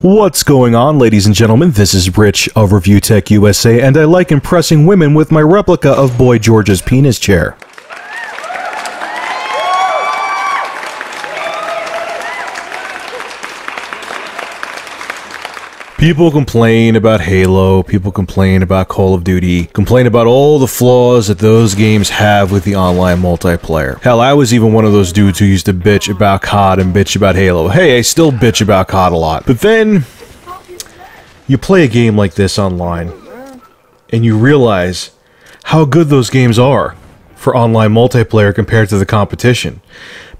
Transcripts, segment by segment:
What's going on, ladies and gentlemen? This is Rich of Review Tech USA, and I like impressing women with my replica of Boy George's penis chair. People complain about Halo, people complain about Call of Duty, complain about all the flaws that those games have with the online multiplayer. Hell, I was even one of those dudes who used to bitch about COD and bitch about Halo. Hey, I still bitch about COD a lot. But then, you play a game like this online, and you realize how good those games are for online multiplayer compared to the competition.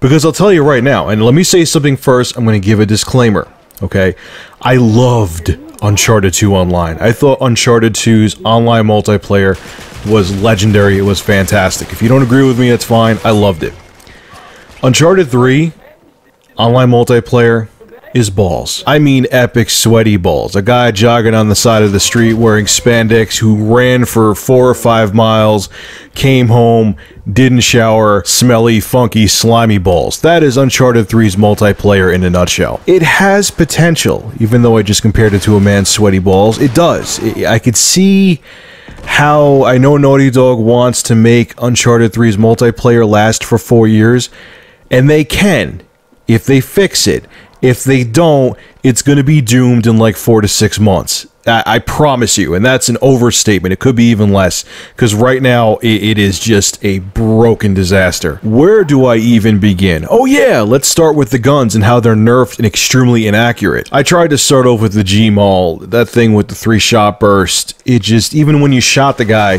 Because I'll tell you right now, and let me say something first, I'm going to give a disclaimer. Okay, I loved Uncharted 2 Online. I thought Uncharted 2's online multiplayer was legendary. It was fantastic. If you don't agree with me, that's fine. I loved it. Uncharted 3 online multiplayer is balls. I mean epic sweaty balls. A guy jogging on the side of the street wearing spandex who ran for 4 or 5 miles, came home, didn't shower, smelly, funky, slimy balls. That is Uncharted 3's multiplayer in a nutshell. It has potential, even though I just compared it to a man's sweaty balls. It does. I could see how I know Naughty Dog wants to make Uncharted 3's multiplayer last for 4 years, and they can, if they fix it. If they don't, it's going to be doomed in like 4 to 6 months. I promise you, and that's an overstatement. It could be even less, because right now it is just a broken disaster. Where do I even begin? Oh yeah, let's start with the guns and how they're nerfed and extremely inaccurate. I tried to start off with the G-Maul, that thing with the 3-shot burst. It just, even when you shot the guy,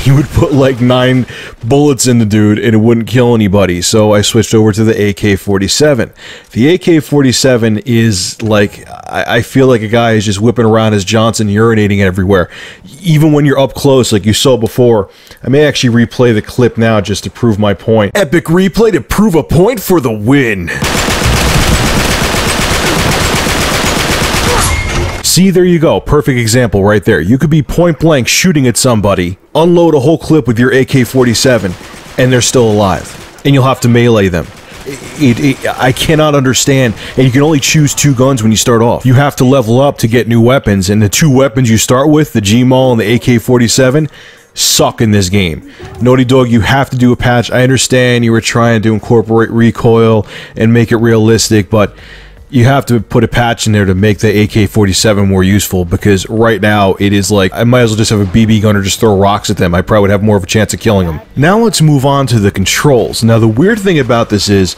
you would put like 9 bullets in the dude and it wouldn't kill anybody, so I switched over to the AK-47. The AK-47 is like, I feel like a guy is just whipping around his Johnson urinating everywhere. Even when you're up close, like you saw before. I may actually replay the clip now just to prove my point. Epic replay to prove a point for the win. See, there you go. Perfect example right there. You could be point blank shooting at somebody, unload a whole clip with your AK-47, and they're still alive. And you'll have to melee them. I cannot understand, and you can only choose 2 guns when you start off. You have to level up to get new weapons, and the 2 weapons you start with, the G-Maul and the AK-47, suck in this game. Naughty Dog, you have to do a patch. I understand you were trying to incorporate recoil and make it realistic, but you have to put a patch in there to make the AK-47 more useful, because right now it is like, I might as well just have a BB gun or just throw rocks at them. I probably would have more of a chance of killing them. Now let's move on to the controls. Now the weird thing about this is,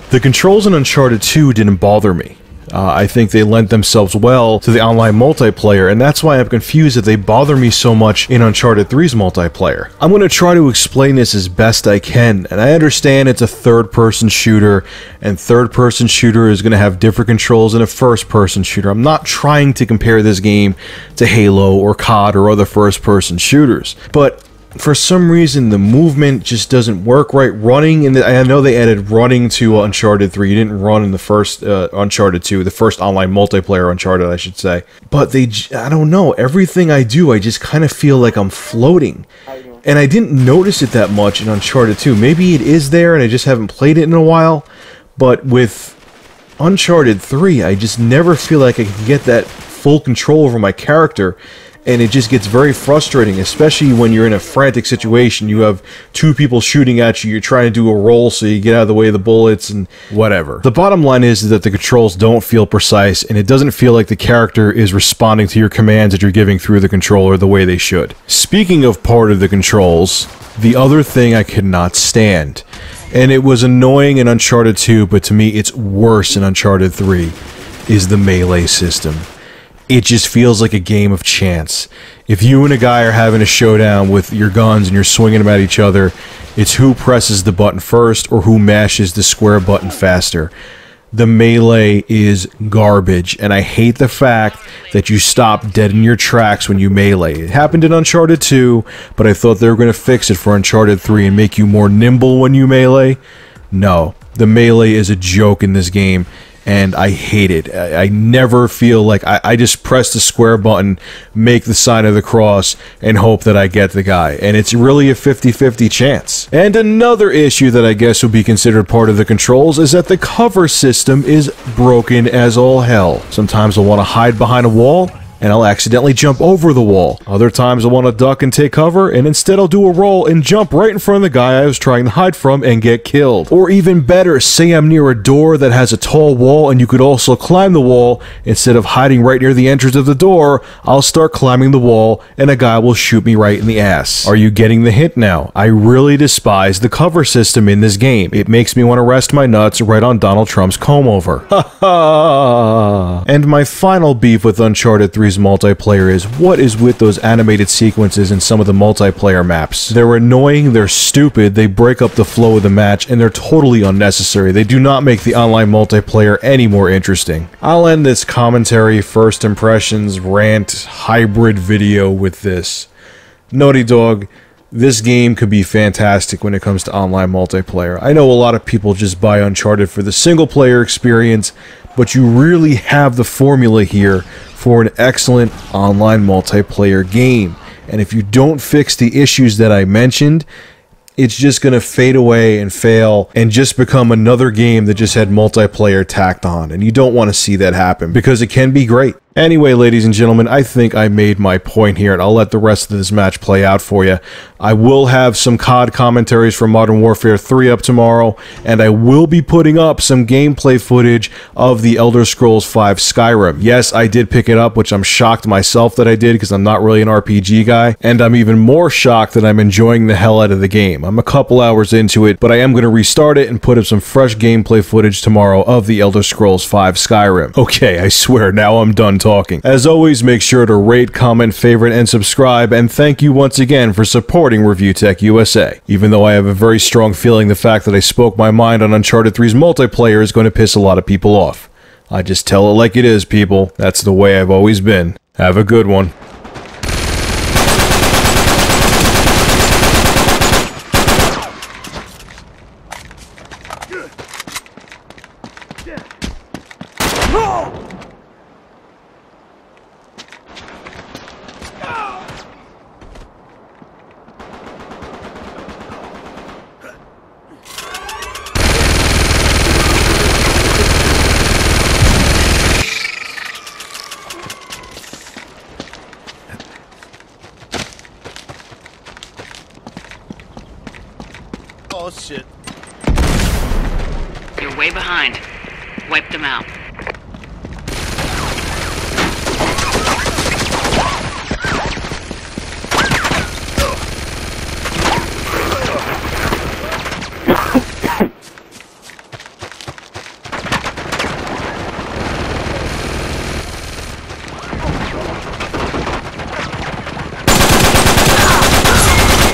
the controls in Uncharted 2 didn't bother me. I think they lent themselves well to the online multiplayer, and that's why I'm confused that they bother me so much in Uncharted 3's multiplayer. I'm going to try to explain this as best I can, and I understand it's a third-person shooter, and third-person shooter is going to have different controls than a first-person shooter. I'm not trying to compare this game to Halo or COD or other first-person shooters, but for some reason, the movement just doesn't work right. Running, and I know they added running to Uncharted 3. You didn't run in the first Uncharted 2, the first online multiplayer Uncharted, I should say. But I don't know, everything I do, I just kind of feel like I'm floating. And I didn't notice it that much in Uncharted 2. Maybe it is there, and I just haven't played it in a while. But with Uncharted 3, I just never feel like I can get that full control over my character. And it just gets very frustrating, especially when you're in a frantic situation. You have 2 people shooting at you, you're trying to do a roll so you get out of the way of the bullets and whatever. The bottom line is that the controls don't feel precise, and it doesn't feel like the character is responding to your commands that you're giving through the controller the way they should. Speaking of part of the controls, the other thing I could not stand, and it was annoying in Uncharted 2, but to me it's worse in Uncharted 3, is the melee system. It just feels like a game of chance. If you and a guy are having a showdown with your guns and you're swinging them at each other, it's who presses the button first or who mashes the square button faster. The melee is garbage, and I hate the fact that you stop dead in your tracks when you melee. It happened in Uncharted 2, but I thought they were going to fix it for Uncharted 3 and make you more nimble when you melee. No, the melee is a joke in this game. and I hate it. I never feel like I just press the square button, make the sign of the cross, and hope that I get the guy. And it's really a 50-50 chance. And another issue that I guess would be considered part of the controls is that the cover system is broken as all hell. Sometimes I'll want to hide behind a wall, and I'll accidentally jump over the wall. Other times I want to duck and take cover, and instead I'll do a roll and jump right in front of the guy I was trying to hide from and get killed. Or even better, say I'm near a door that has a tall wall and you could also climb the wall. Instead of hiding right near the entrance of the door, I'll start climbing the wall and a guy will shoot me right in the ass. Are you getting the hint now? I really despise the cover system in this game. It makes me want to rest my nuts right on Donald Trump's comb over. Ha ha! And my final beef with Uncharted 3's multiplayer is what is with those animated sequences in some of the multiplayer maps. They're annoying, they're stupid, they break up the flow of the match, and they're totally unnecessary. They do not make the online multiplayer any more interesting. I'll end this commentary, first impressions, rant, hybrid video with this. Naughty Dog, this game could be fantastic when it comes to online multiplayer. I know a lot of people just buy Uncharted for the single player experience, but you really have the formula here for an excellent online multiplayer game. And if you don't fix the issues that I mentioned, it's just going to fade away and fail and just become another game that just had multiplayer tacked on. And you don't want to see that happen because it can be great. Anyway, ladies and gentlemen, I think I made my point here, and I'll let the rest of this match play out for you. I will have some COD commentaries for Modern Warfare 3 up tomorrow, and I will be putting up some gameplay footage of the Elder Scrolls V Skyrim. Yes, I did pick it up, which I'm shocked myself that I did, because I'm not really an RPG guy, and I'm even more shocked that I'm enjoying the hell out of the game. I'm a couple hours into it, but I am going to restart it and put up some fresh gameplay footage tomorrow of the Elder Scrolls V Skyrim. Okay, I swear, now I'm done talking. As always, make sure to rate, comment, favorite, and subscribe, and thank you once again for supporting Review Tech USA. Even though I have a very strong feeling the fact that I spoke my mind on Uncharted 3's multiplayer is going to piss a lot of people off. I just tell it like it is, people. That's the way I've always been. Have a good one. Oh shit. You're way behind. Wipe them out.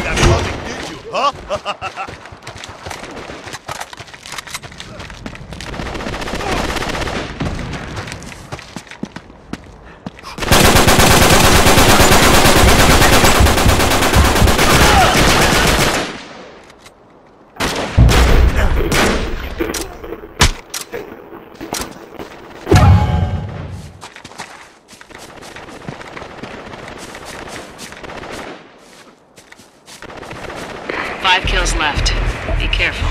That fucking did you, huh? Five kills left. Be careful.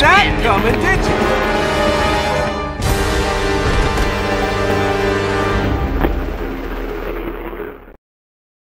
That coming, did you?